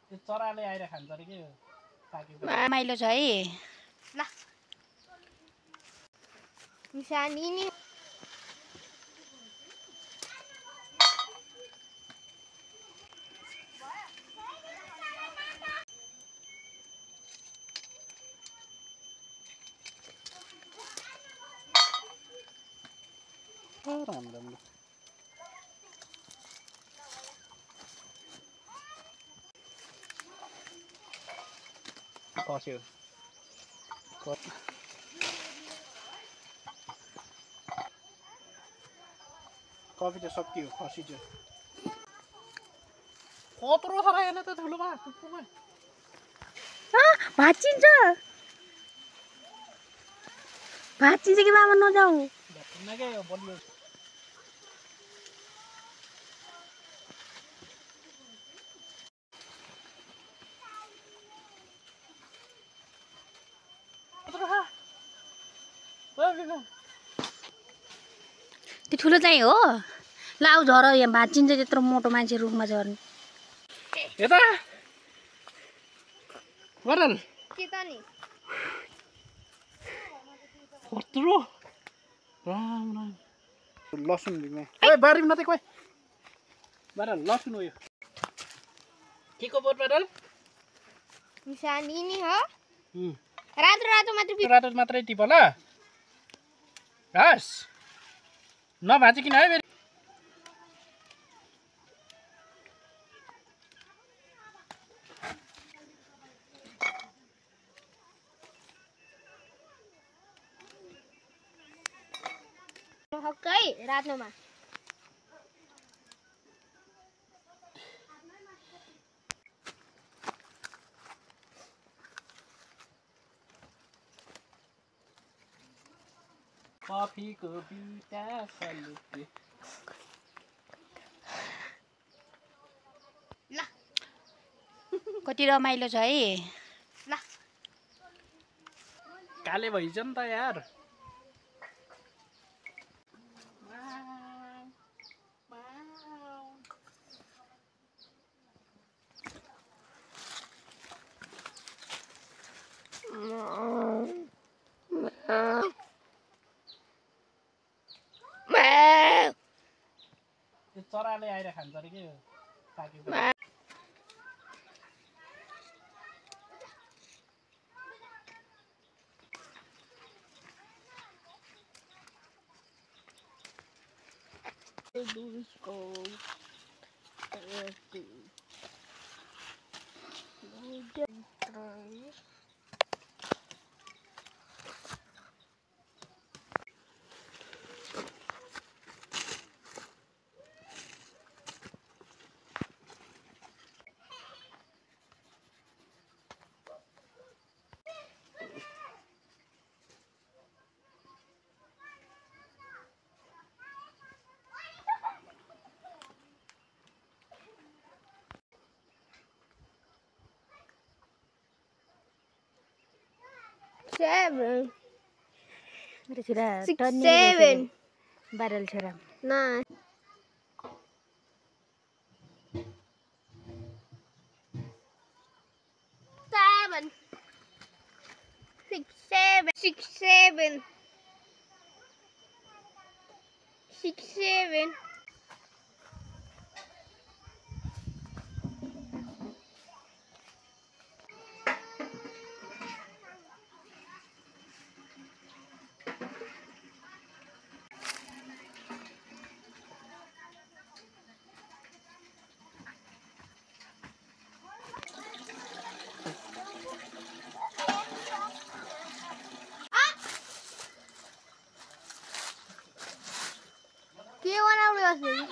त्यो चराले आएर खान्छ अरे के पाकेको माइलो छ है ल निशानी नि राम्रो कस्यो कफी चाहिँ सकियो खसी चाहिँ कत्रो छ र हेर्न त ठुलो भा टुप्पोमा भाँचिन्छ कि मामा नजाऊ भेट्न क्या यो बलियो त्यो ठुलो चाहिँ हो ल आऊ झर यहाँ भाँचिन्छ त्यत्रो मोटो मान्छे रुखमा झर्ने यता गरल के त नि कत्रो राम राम लसुन दिने ए बारीमा नते कोही बारल लसुन हो यो के को बोट बारल निशानी नि हो रातो रातो रातो मात्रै टिप ल हस् नभाँचिकिन है फेरि हक्कै रातोमा कफीको बिटा सलुटे ल कति रमाइलो छ है ल काले भइन्छ नि त यार त्यो चराले आएर खान्छ अरे के पाकेको 7 मेरो छोरा 7 बारल छोरा 9 7 6 7 6 7 6 7 के बनाउनु पर्छ